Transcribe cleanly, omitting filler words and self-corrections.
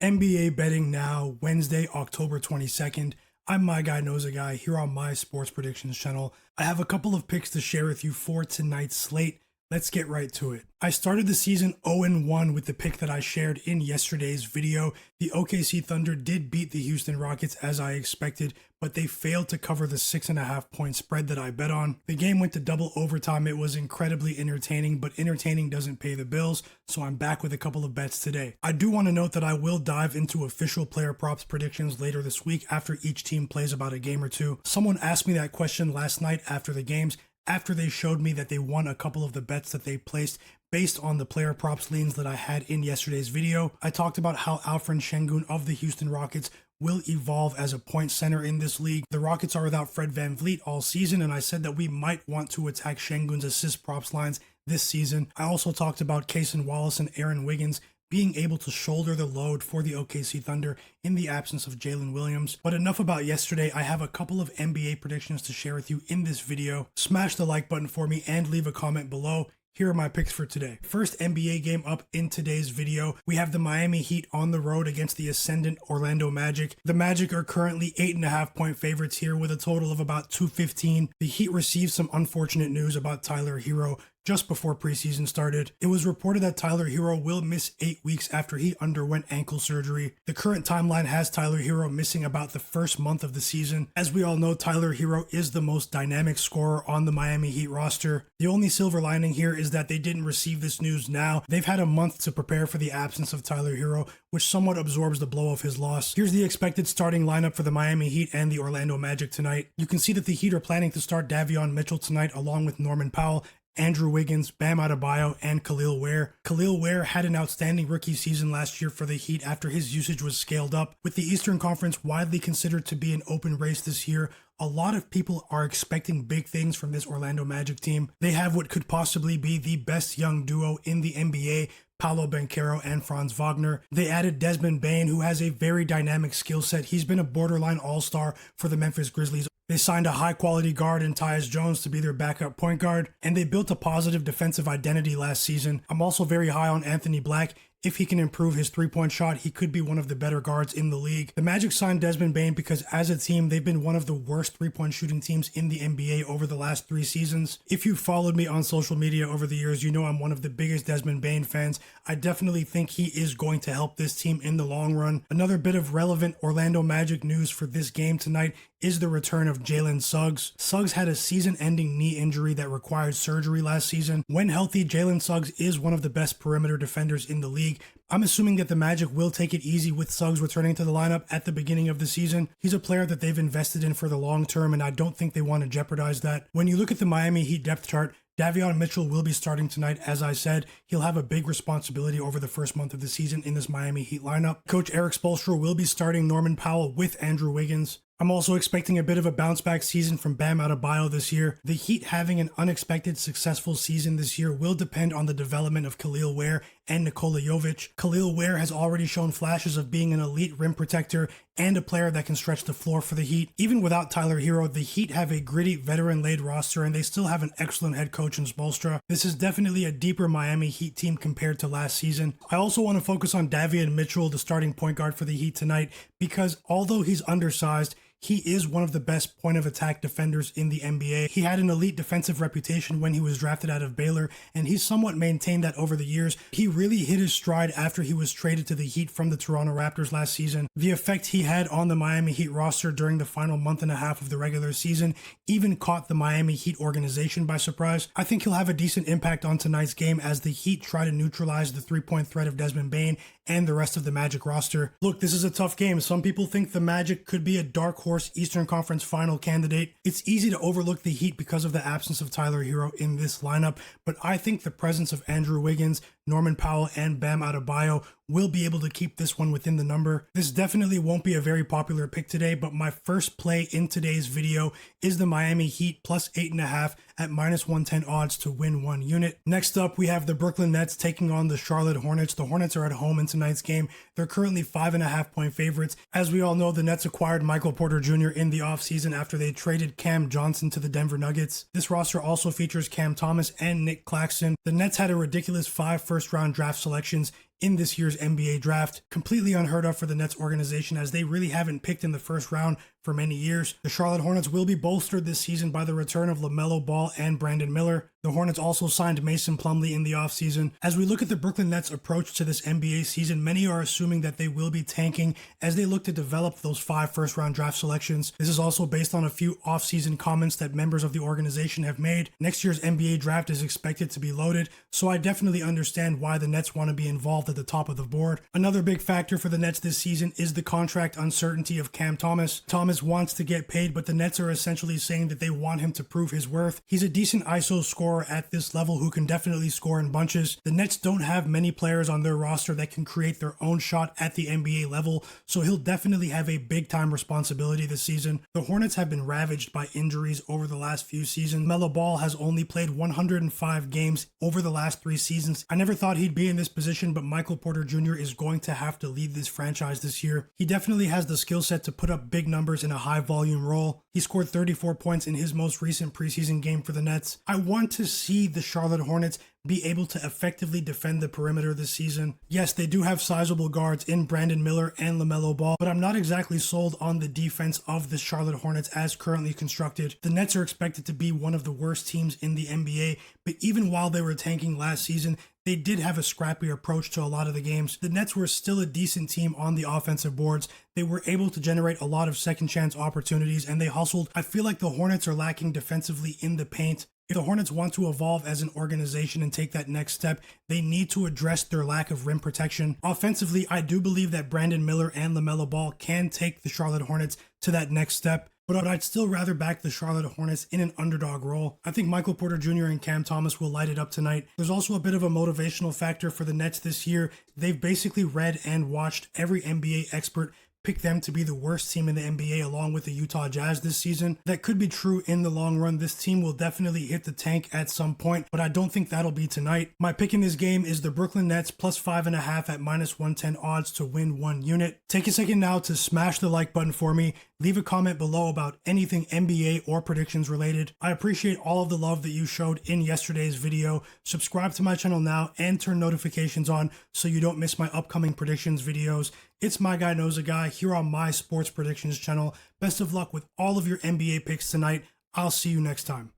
NBA betting now, Wednesday, October 22nd. I'm Myguyknowsaguy here on my sports predictions channel. I have a couple of picks to share with you for tonight's slate. Let's get right to it. I started the season 0-1 with the pick that I shared in yesterday's video. The OKC Thunder did beat the Houston Rockets as I expected, but they failed to cover the 6.5 point spread that I bet on. The game went to double overtime. It was incredibly entertaining, but entertaining doesn't pay the bills, so I'm back with a couple of bets today. I do want to note that I will dive into official player props predictions later this week after each team plays about a game or two. Someone asked me that question last night after the games, after they showed me that they won a couple of the bets that they placed based on the player props leans that I had in yesterday's video. I talked about how Alfred Sengun of the Houston Rockets will evolve as a point center in this league. The Rockets are without Fred VanVleet all season, and I said that we might want to attack Sengun's assist props lines this season. I also talked about Cason Wallace and Aaron Wiggins being able to shoulder the load for the OKC Thunder in the absence of Jalen Williams. But enough about yesterday. I have a couple of NBA predictions to share with you in this video. Smash the like button for me and leave a comment below. Here are my picks for today. First NBA game up in today's video, we have the Miami Heat on the road against the ascendant Orlando Magic. The Magic are currently 8.5 point favorites here with a total of about 215. The Heat received some unfortunate news about Tyler Hero just before preseason started. It was reported that Tyler Hero will miss 8 weeks after he underwent ankle surgery. The current timeline has Tyler Hero missing about the first month of the season. As we all know, Tyler Hero is the most dynamic scorer on the Miami Heat roster. The only silver lining here is that they didn't receive this news now. They've had a month to prepare for the absence of Tyler Hero, which somewhat absorbs the blow of his loss. Here's the expected starting lineup for the Miami Heat and the Orlando Magic tonight. You can see that the Heat are planning to start Davion Mitchell tonight along with Norman Powell, Andrew Wiggins, Bam Adebayo, and Khalil Ware. Khalil Ware had an outstanding rookie season last year for the Heat after his usage was scaled up. With the Eastern Conference widely considered to be an open race this year, a lot of people are expecting big things from this Orlando Magic team. They have what could possibly be the best young duo in the NBA, Paolo Banchero and Franz Wagner. They added Desmond Bane, who has a very dynamic skill set. He's been a borderline all-star for the Memphis Grizzlies. They signed a high-quality guard in Tyus Jones to be their backup point guard, and they built a positive defensive identity last season. I'm also very high on Anthony Black. If he can improve his three-point shot, he could be one of the better guards in the league. The Magic signed Desmond Bane because as a team, they've been one of the worst three-point shooting teams in the NBA over the last 3 seasons. If you've followed me on social media over the years, you know I'm one of the biggest Desmond Bane fans. I definitely think he is going to help this team in the long run. Another bit of relevant Orlando Magic news for this game tonight is the return of Jalen Suggs. Suggs had a season-ending knee injury that required surgery last season. When healthy, Jalen Suggs is one of the best perimeter defenders in the league. I'm assuming that the Magic will take it easy with Suggs returning to the lineup at the beginning of the season. He's a player that they've invested in for the long term, and I don't think they want to jeopardize that. When you look at the Miami Heat depth chart, Davion Mitchell will be starting tonight. As I said, he'll have a big responsibility over the first month of the season in this Miami Heat lineup. Coach Eric Spoelstra will be starting Norman Powell with Andrew Wiggins. I'm also expecting a bit of a bounce-back season from Bam Adebayo this year. The Heat having an unexpected successful season this year will depend on the development of Khalil Ware and Nikola Jovic. Khalil Ware has already shown flashes of being an elite rim protector and a player that can stretch the floor for the Heat. Even without Tyler Hero, the Heat have a gritty, veteran-laden roster, and they still have an excellent head coach in Spoelstra. This is definitely a deeper Miami Heat team compared to last season. I also want to focus on Davion Mitchell, the starting point guard for the Heat tonight, because although he's undersized, he is one of the best point of attack defenders in the NBA. He had an elite defensive reputation when he was drafted out of Baylor, and he's somewhat maintained that over the years. He really hit his stride after he was traded to the Heat from the Toronto Raptors last season. The effect he had on the Miami Heat roster during the final month and a half of the regular season even caught the Miami Heat organization by surprise. I think he'll have a decent impact on tonight's game as the Heat try to neutralize the three-point threat of Desmond Bane and the rest of the Magic roster. Look, this is a tough game. Some people think the Magic could be a dark horse Eastern Conference final candidate. It's easy to overlook the Heat because of the absence of Tyler Hero in this lineup, but I think the presence of Andrew Wiggins, Norman Powell, and Bam Adebayo will be able to keep this one within the number. This definitely won't be a very popular pick today, but my first play in today's video is the Miami Heat plus 8.5 at -110 odds to win 1 unit. Next up, we have the Brooklyn Nets taking on the Charlotte Hornets. The Hornets are at home in tonight's game. They're currently 5.5 point favorites. As we all know, the Nets acquired Michael Porter Jr. in the offseason after they traded Cam Johnson to the Denver Nuggets. This roster also features Cam Thomas and Nick Claxton. The Nets had a ridiculous 5 first-round draft selections in this year's NBA draft. Completely unheard of for the Nets organization, as they really haven't picked in the first round for many years. The Charlotte Hornets will be bolstered this season by the return of Lamelo Ball and Brandon Miller. The Hornets also signed Mason Plumlee in the offseason. As we look at the Brooklyn Nets' approach to this NBA season, many are assuming that they will be tanking as they look to develop those 5 first-round draft selections. This is also based on a few offseason comments that members of the organization have made. Next year's NBA draft is expected to be loaded, so I definitely understand why the Nets want to be involved at the top of the board. Another big factor for the Nets this season is the contract uncertainty of Cam Thomas. Thomas wants to get paid, but the Nets are essentially saying that they want him to prove his worth. He's a decent ISO scorer at this level who can definitely score in bunches. The Nets don't have many players on their roster that can create their own shot at the NBA level, so he'll definitely have a big time responsibility this season. The Hornets have been ravaged by injuries over the last few seasons. Lamelo Ball has only played 105 games over the last 3 seasons. I never thought he'd be in this position, but Michael Porter Jr. is going to have to lead this franchise this year. He definitely has the skill set to put up big numbers in a high volume role. He scored 34 points in his most recent preseason game for the Nets. I want to see the Charlotte Hornets be able to effectively defend the perimeter this season. Yes, they do have sizable guards in Brandon Miller and Lamelo Ball, but I'm not exactly sold on the defense of the Charlotte Hornets as currently constructed. The Nets are expected to be one of the worst teams in the NBA, but even while they were tanking last season, they did have a scrappy approach to a lot of the games. The Nets were still a decent team on the offensive boards. They were able to generate a lot of second chance opportunities, and they hustled. I feel like the Hornets are lacking defensively in the paint. If the Hornets want to evolve as an organization and take that next step, they need to address their lack of rim protection. Offensively, I do believe that Brandon Miller and Lamelo Ball can take the Charlotte Hornets to that next step, but I'd still rather back the Charlotte Hornets in an underdog role. I think Michael Porter Jr. and Cam Thomas will light it up tonight. There's also a bit of a motivational factor for the Nets this year. They've basically read and watched every NBA expert pick them to be the worst team in the NBA along with the Utah Jazz this season. That could be true in the long run. This team will definitely hit the tank at some point, but I don't think that'll be tonight. My pick in this game is the Brooklyn Nets plus 5.5 at minus 110 odds to win 1 unit. Take a second now to smash the like button for me. Leave a comment below about anything NBA or predictions related. I appreciate all of the love that you showed in yesterday's video. Subscribe to my channel now and turn notifications on so you don't miss my upcoming predictions videos. It's Myguyknowsaguy here on my sports predictions channel. Best of luck with all of your NBA picks tonight. I'll see you next time.